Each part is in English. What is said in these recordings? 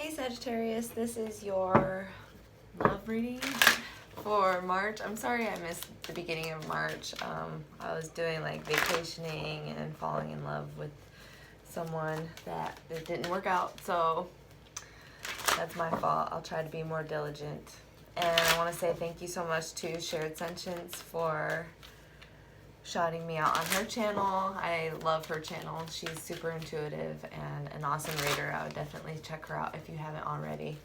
Hey Sagittarius, this is your love reading for March. I'm sorry I missed the beginning of March. I was doing like vacationing and falling in love with someone that it didn't work out, so that's my fault. I'll try to be more diligent. And I want to say thank you so much to Shared Sentience for shouting me out on her channel. I love her channel. She's super intuitive and an awesome reader. I would definitely check her out if you haven't already.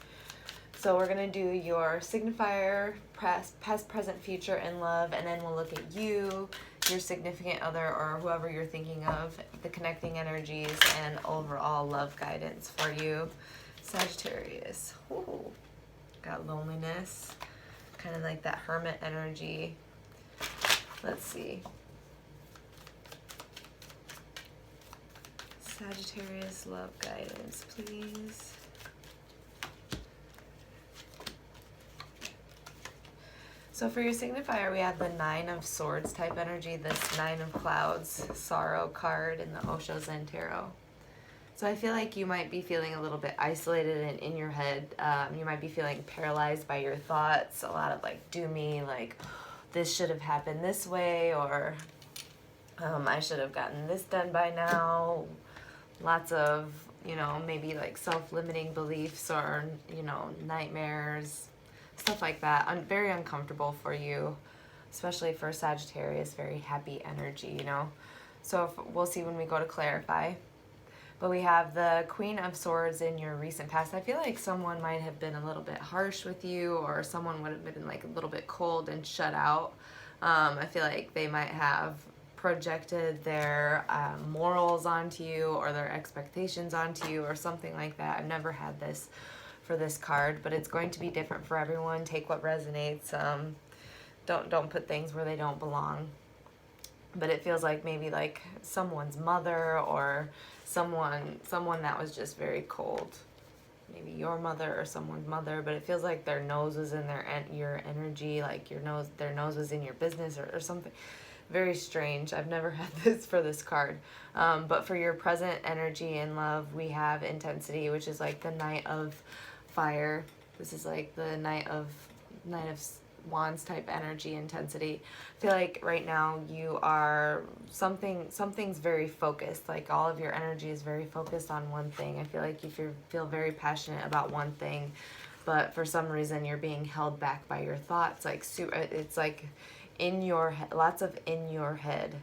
So we're going to do your signifier, past, present, future, and love, and then we'll look at you, your significant other, or whoever you're thinking of, the connecting energies, and overall love guidance for you, Sagittarius. Ooh, got loneliness, kind of like that hermit energy. Let's see. Sagittarius love guidance, please. So for your signifier, we have the Nine of Swords type energy, this Nine of Clouds sorrow card in the Osho Zen Tarot. So I feel like you might be feeling a little bit isolated and in your head. You might be feeling paralyzed by your thoughts, a lot of like do me, like this should have happened this way, or I should have gotten this done by now. Lots of, you know, maybe like self-limiting beliefs or, you know, nightmares, stuff like that. Very uncomfortable for you, especially for Sagittarius, very happy energy, you know. So we'll see when we go to clarify. But we have the Queen of Swords in your recent past. I feel like someone might have been a little bit harsh with you, or someone would have been like a little bit cold and shut out. I feel like they might have projected their morals onto you, or their expectations onto you, or something like that. I've never had this for this card, but it's going to be different for everyone. Take what resonates. Don't put things where they don't belong. But it feels like maybe like someone's mother, or someone that was just very cold. Maybe your mother or someone's mother, but it feels like their nose was in your energy, like their nose was in your business, or something. Very strange. I've never had this for this card. But for your present energy and love, we have intensity, which is like the Knight of Fire. This is like the Knight of Wands type energy, intensity. I feel like right now you are something's very focused. Like all of your energy is very focused on one thing. I feel like if you feel very passionate about one thing, but for some reason you're being held back by your thoughts. Like it's like in your head, lots of in your head.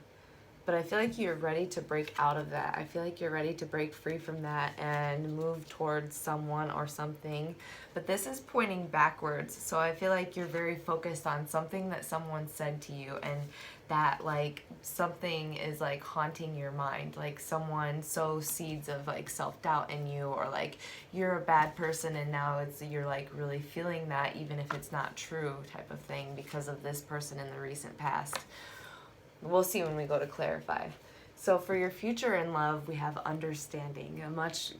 But I feel like you're ready to break out of that. I feel like you're ready to break free from that and move towards someone or something. But this is pointing backwards. So I feel like you're very focused on something that someone said to you, and that like something is like haunting your mind. Like someone sows seeds of like self-doubt in you, or like you're a bad person and now you're like really feeling that even if it's not true type of thing because of this person in the recent past. We'll see when we go to clarify. So for your future in love, we have understanding, a much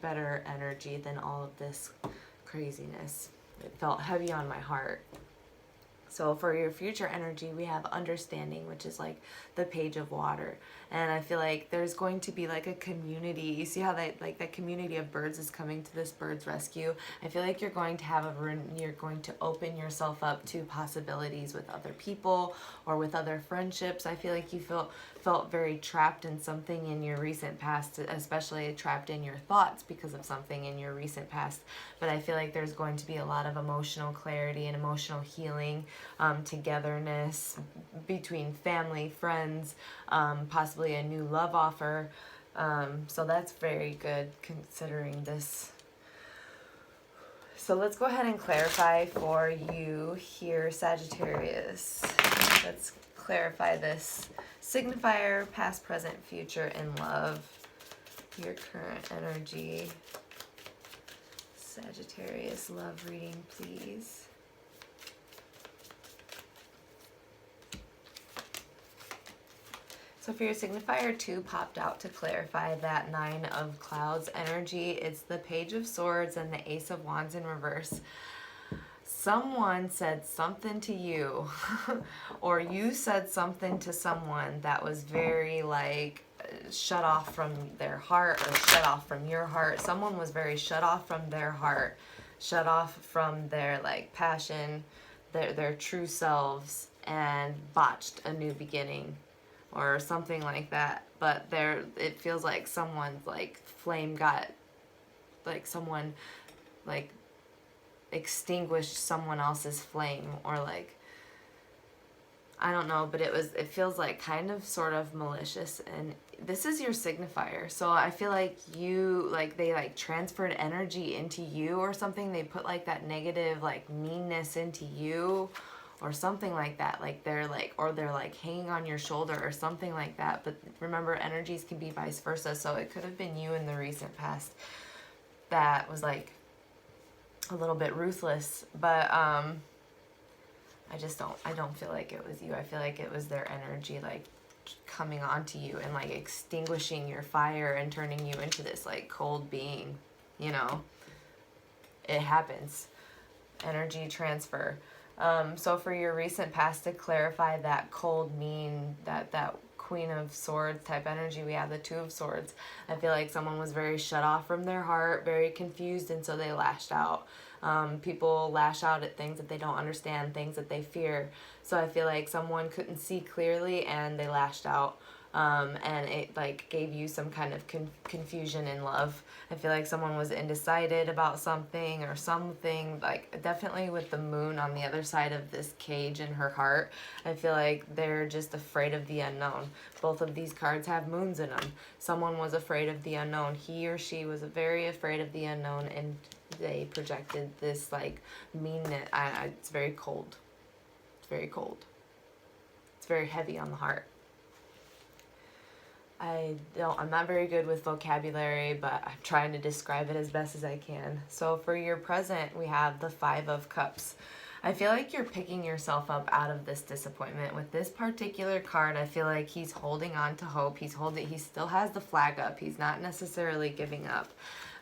better energy than all of this craziness. It felt heavy on my heart. So for your future energy, we have understanding, which is like the Page of Water. And I feel like there's going to be like a community. You see how that community of birds is coming to this bird's rescue? I feel like you're going to you're going to open yourself up to possibilities with other people or with other friendships. I feel like you felt very trapped in something in your recent past, especially trapped in your thoughts because of something in your recent past. But I feel like there's going to be a lot of emotional clarity and emotional healing, togetherness between family, friends, possibly a new love offer. So that's very good considering this. So let's go ahead and clarify for you here, Sagittarius. Let's clarify this signifier, past, present, future, and love. Your current energy. Sagittarius love reading, please. So for your signifier 2 popped out to clarify that Nine of Clouds energy. It's the Page of Swords and the Ace of Wands in reverse. Someone said something to you or you said something to someone that was very like shut off from their heart or shut off from your heart. Someone was very shut off from their heart, shut off from their like passion, their true selves, and botched a new beginning or something like that. But it feels like someone's like flame got, like someone like extinguished someone else's flame, or like, I don't know, but it feels like kind of sort of malicious. And this is your signifier, so I feel like they like transferred energy into you or something. They put like that negative like meanness into you or something like that. Like they're like hanging on your shoulder or something like that. But remember, energies can be vice versa, so it could have been you in the recent past that was like a little bit ruthless. But I don't feel like it was you. I feel like it was their energy like coming onto you and like extinguishing your fire and turning you into this like cold being, you know. It happens. Energy transfer. So for your recent past, to clarify that cold, mean, that Queen of Swords type energy, we have the Two of Swords. I feel like someone was very shut off from their heart, very confused, and so they lashed out. People lash out at things that they don't understand, things that they fear. So I feel like someone couldn't see clearly and they lashed out. And it like gave you some kind of confusion in love. I feel like someone was undecided about something or something, like definitely with the moon on the other side of this cage in her heart. I feel like they're just afraid of the unknown. Both of these cards have moons in them. Someone was afraid of the unknown. He or she was very afraid of the unknown, and they projected this like meanness. It's very cold. It's very cold. It's very heavy on the heart. I'm not very good with vocabulary, but I'm trying to describe it as best as I can. So for your present, we have the Five of Cups. I feel like you're picking yourself up out of this disappointment. With this particular card, I feel like he's holding on to hope. He still has the flag up. He's not necessarily giving up.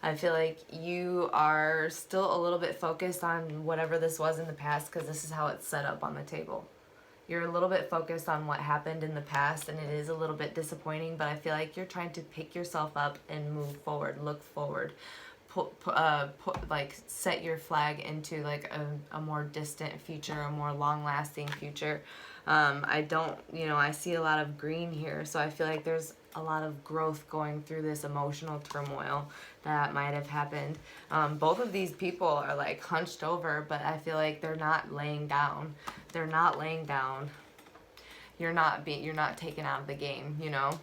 I feel like you are still a little bit focused on whatever this was in the past, because this is how it's set up on the table. You're a little bit focused on what happened in the past, and it is a little bit disappointing, but I feel like you're trying to pick yourself up and move forward, look forward, like set your flag into like a more distant future, a more long-lasting future. I see a lot of green here, so I feel like there's a lot of growth going through this emotional turmoil that might have happened. Both of these people are like hunched over, but I feel like they're not laying down. They're not laying down. You're not taken out of the game, you know?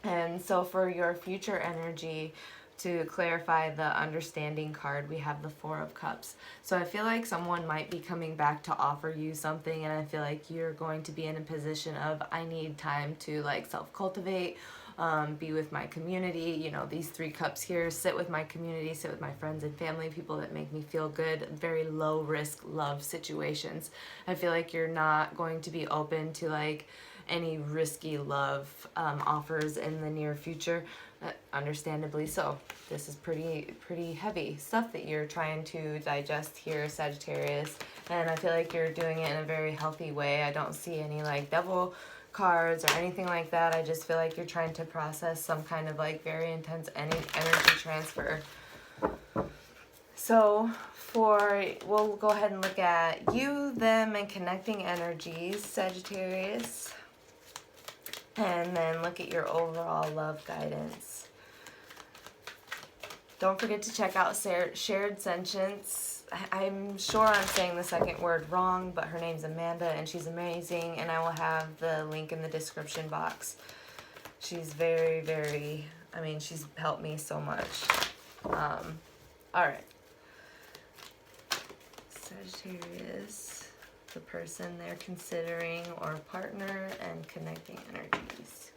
And so for your future energy, to clarify the understanding card, we have the Four of Cups. So I feel like someone might be coming back to offer you something, and I feel like you're going to be in a position of, I need time to like self-cultivate, be with my community, you know, these three cups here, sit with my community, sit with my friends and family, people that make me feel good, very low risk love situations. I feel like you're not going to be open to like any risky love offers in the near future. Understandably so. This is pretty heavy stuff that you're trying to digest here, Sagittarius, and I feel like you're doing it in a very healthy way. I don't see any like devil cards or anything like that. I just feel like you're trying to process some kind of like very intense energy transfer. So we'll go ahead and look at you, them, and connecting energies, Sagittarius. And then look at your overall love guidance. Don't forget to check out Shared Sentience. I'm sure I'm saying the second word wrong, but her name's Amanda, and she's amazing, and I will have the link in the description box. She's very, very, she's helped me so much. All right. Sagittarius, the person they're considering or partner, and connecting energies.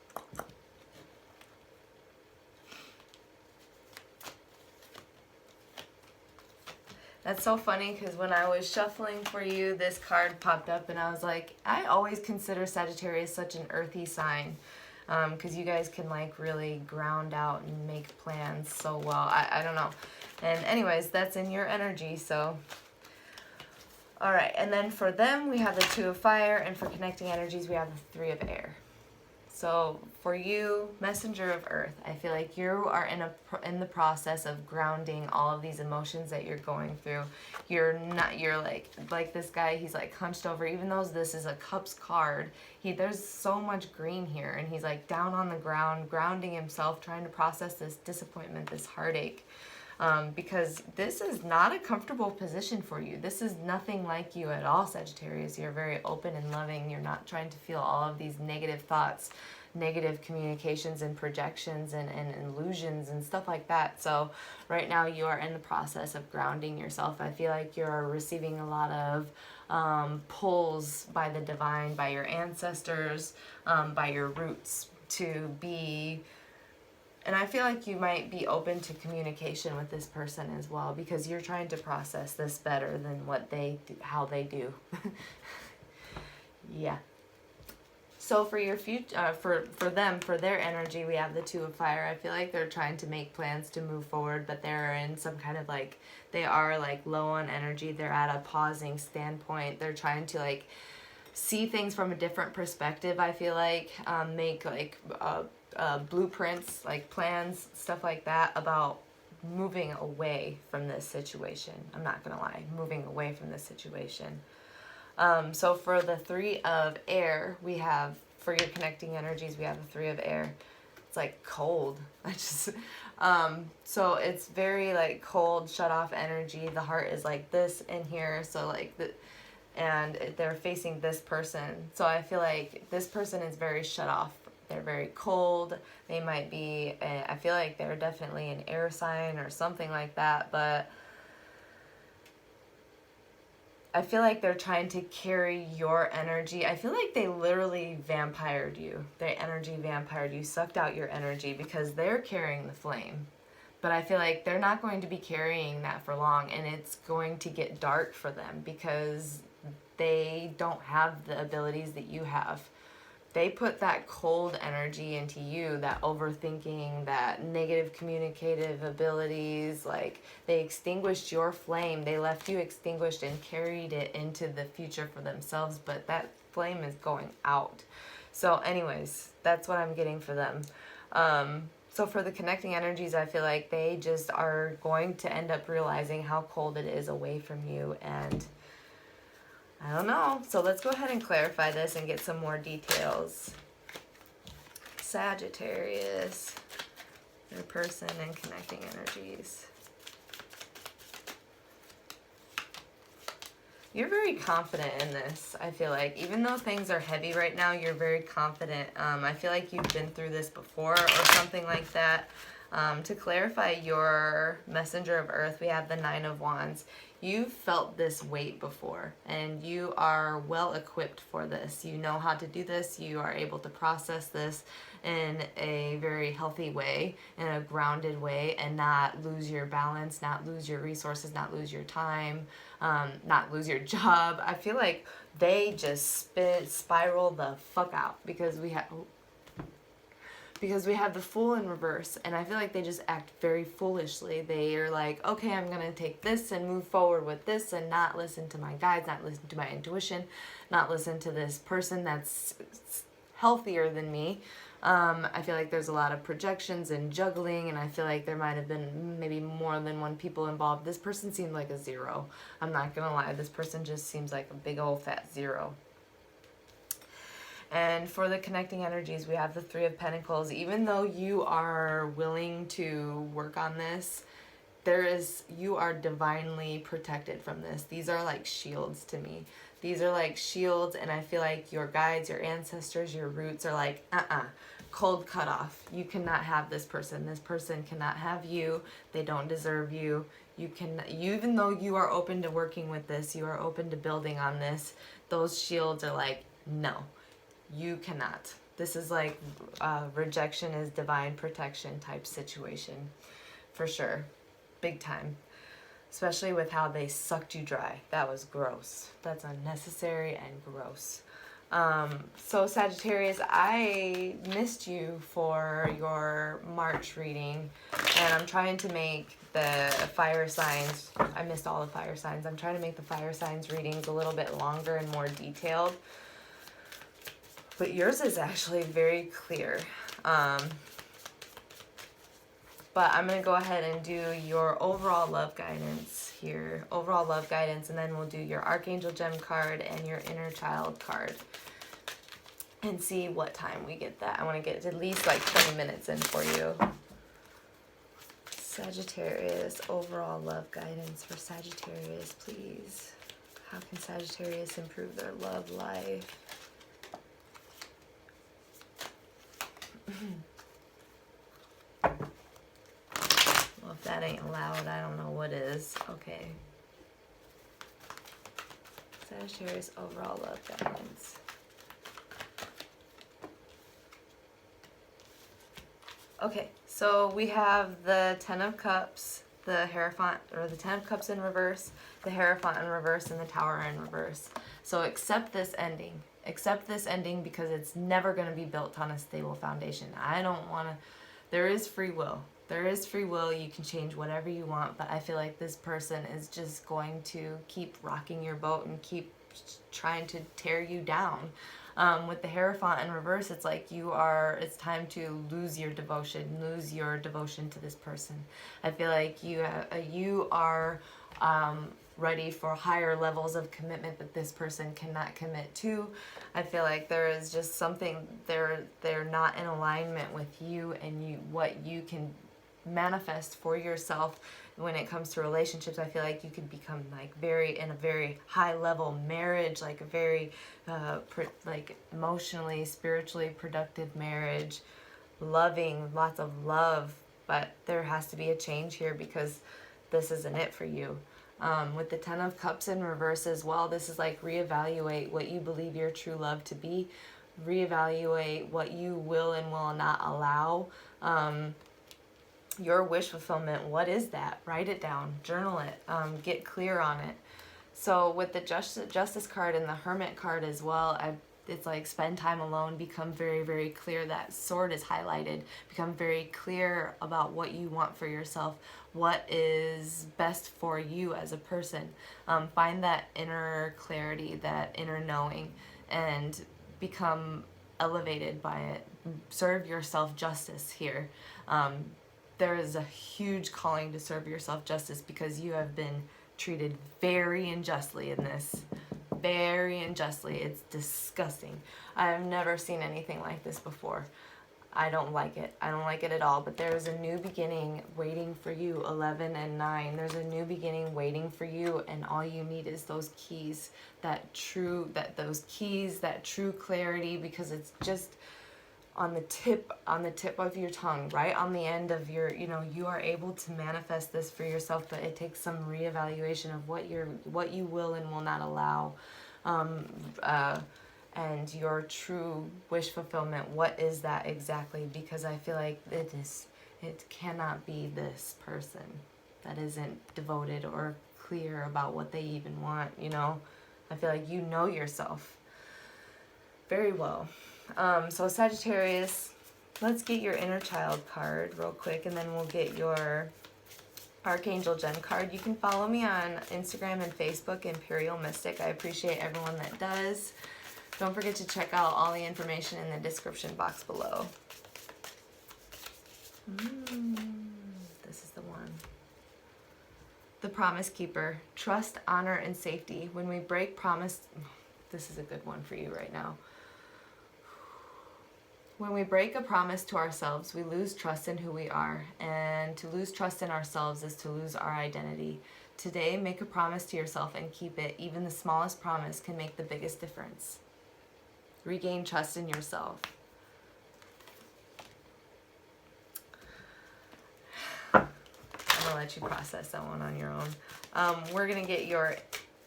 That's so funny, because when I was shuffling for you, this card popped up, and I was like, I always consider Sagittarius such an earthy sign, because you guys can like really ground out and make plans so well. I don't know. And anyways, that's in your energy, so... All right, and then for them, we have the Two of Fire, and for connecting energies, we have the Three of Air. So for you, messenger of earth, I feel like you are in the process of grounding all of these emotions that you're going through. You're like this guy, he's like hunched over, even though this is a cups card, there's so much green here, and he's like down on the ground, grounding himself, trying to process this disappointment, this heartache. Because this is not a comfortable position for you. This is nothing like you at all, Sagittarius. You're very open and loving. You're not trying to feel all of these negative thoughts, negative communications and projections and illusions and stuff like that. So right now you are in the process of grounding yourself. I feel like you're receiving a lot of pulls by the divine, by your ancestors, by your roots to be... And I feel like you might be open to communication with this person as well, because you're trying to process this better than how they do. Yeah. So for your future, for them, for their energy, we have the Two of Fire. I feel like they're trying to make plans to move forward, but they're in some kind of like, they are like low on energy. They're at a pausing standpoint. They're trying to like see things from a different perspective. I feel like make like blueprints, like plans, stuff like that, about moving away from this situation. I'm not gonna lie, moving away from this situation. So for the Three of Air, we have, for your connecting energies, we have the Three of Air. It's like cold. So it's very like cold, shut off energy. The heart is like this in here, so like and they're facing this person. So I feel like this person is very shut off. They're very cold. They might be, I feel like they're definitely an air sign or something like that, but I feel like they're trying to carry your energy. I feel like they literally vampired you. They energy vampired you, sucked out your energy, because they're carrying the flame. But I feel like they're not going to be carrying that for long, and it's going to get dark for them because they don't have the abilities that you have. They put that cold energy into you, that overthinking, that negative communicative abilities. Like, they extinguished your flame. They left you extinguished and carried it into the future for themselves, but that flame is going out. So anyways, that's what I'm getting for them. So for the connecting energies, I feel like they just are going to end up realizing how cold it is away from you, and I don't know. So let's go ahead and clarify this and get some more details. Sagittarius, their person and connecting energies. You're very confident in this, I feel like. Even though things are heavy right now, you're very confident. I feel like you've been through this before or something like that. To clarify your messenger of earth, we have the Nine of Wands. You've felt this weight before, and you are well equipped for this. You know how to do this. You are able to process this in a very healthy way, in a grounded way, and not lose your balance, not lose your resources, not lose your time, not lose your job. I feel like they just spiral the fuck out because we have the Fool in reverse, and I feel like they just act very foolishly. They are like, okay, I'm going to take this and move forward with this and not listen to my guides, not listen to my intuition, not listen to this person that's healthier than me. I feel like there's a lot of projections and juggling, and I feel like there might have been maybe more than one people involved. This person seemed like a zero. I'm not going to lie. This person just seems like a big old fat zero. And for the connecting energies, we have the Three of Pentacles. Even though you are willing to work on this, you are divinely protected from this. These are like shields to me. These are like shields, and I feel like your guides, your ancestors, your roots are like, cold cut off. You cannot have this person. This person cannot have you. They don't deserve you. Even though you are open to working with this, you are open to building on this, those shields are like, no. You cannot. This is like rejection is divine protection type situation. For sure. Big time. Especially with how they sucked you dry. That was gross. That's unnecessary and gross. So Sagittarius, I missed you for your March reading. And I'm trying to make the fire signs. I missed all the fire signs. I'm trying to make the fire signs readings a little bit longer and more detailed. But yours is actually very clear. But I'm going to go ahead and do your overall love guidance here. Overall love guidance, and then we'll do your Archangel Gem card and your Inner Child card. And see what time we get that. I want to get at least like 20 minutes in for you. Sagittarius, overall love guidance for Sagittarius, please. How can Sagittarius improve their love life? Well, if that ain't loud, I don't know what is. Okay. Sagittarius, overall love guidance. Okay, so we have the Ten of Cups, the Hierophant, or the Ten of Cups in reverse, the Hierophant in reverse, and the Tower in reverse. So accept this ending. Accept this ending because it's never going to be built on a stable foundation. I don't want to... There is free will. There is free will. You can change whatever you want, but I feel like this person is just going to keep rocking your boat and keep trying to tear you down. With the Hierophant in reverse, it's like it's time to lose your devotion to this person. I feel like you are ready for higher levels of commitment that this person cannot commit to. I feel like there is just something, they're not in alignment with you and what you can manifest for yourself when it comes to relationships. I feel like you could become like in a very high level marriage, like a very like emotionally, spiritually productive marriage, loving, lots of love, but there has to be a change here because this isn't it for you. With the Ten of Cups in reverse as well, this is like reevaluate what you believe your true love to be, reevaluate what you will and will not allow. Your wish fulfillment, what is that? Write it down, journal it, get clear on it. So with the Justice card and the Hermit card as well, it's like spend time alone, become very, very clear. That sword is highlighted. Become very clear about what you want for yourself, what is best for you as a person. Find that inner clarity, that inner knowing, and become elevated by it. Serve yourself justice here. There is a huge calling to serve yourself justice because you have been treated very unjustly in this. Very unjustly. It's disgusting. I've never seen anything like this before. I don't like it. I don't like it at all. But there is a new beginning waiting for you, 11 and 9. There's a new beginning waiting for you, and all you need is those keys, that true clarity, because it's just on the tip of your tongue, right on the end of your, you are able to manifest this for yourself, but it takes some reevaluation of what you will and will not allow, and your true wish fulfillment. What is that exactly? Because I feel like it cannot be this person that isn't devoted or clear about what they even want. I feel like you know yourself very well. So Sagittarius, let's get your Inner Child card real quick, and then we'll get your Archangel Gem card. You can follow me on Instagram and Facebook, Imperial Mystic. I appreciate everyone that does. Don't forget to check out all the information in the description box below. This is the one. The Promise Keeper. Trust, honor, and safety. When we break promise... This is a good one for you right now. When we break a promise to ourselves, we lose trust in who we are. And to lose trust in ourselves is to lose our identity. Today, make a promise to yourself and keep it. Even the smallest promise can make the biggest difference. Regain trust in yourself. I'm going to let you process that one on your own. We're going to get your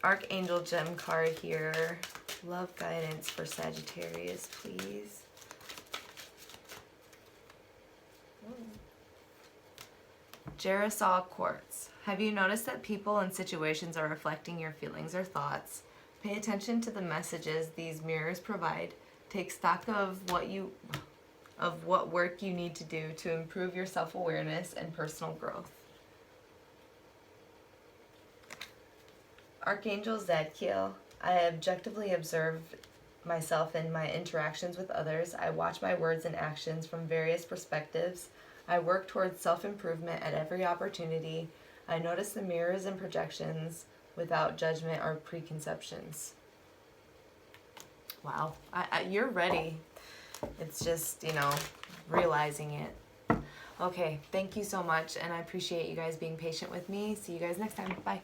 Archangel Gem card here. Love guidance for Sagittarius, please. Gerasol Quartz. Have you noticed that people and situations are reflecting your feelings or thoughts? Pay attention to the messages these mirrors provide. Take stock of what work you need to do to improve your self-awareness and personal growth. Archangel Zadkiel. I objectively observe myself in my interactions with others. I watch my words and actions from various perspectives. I work towards self-improvement at every opportunity. I notice the mirrors and projections without judgment or preconceptions. Wow, you're ready. It's just, you know, realizing it. Okay, thank you so much, and I appreciate you guys being patient with me. See you guys next time. Bye.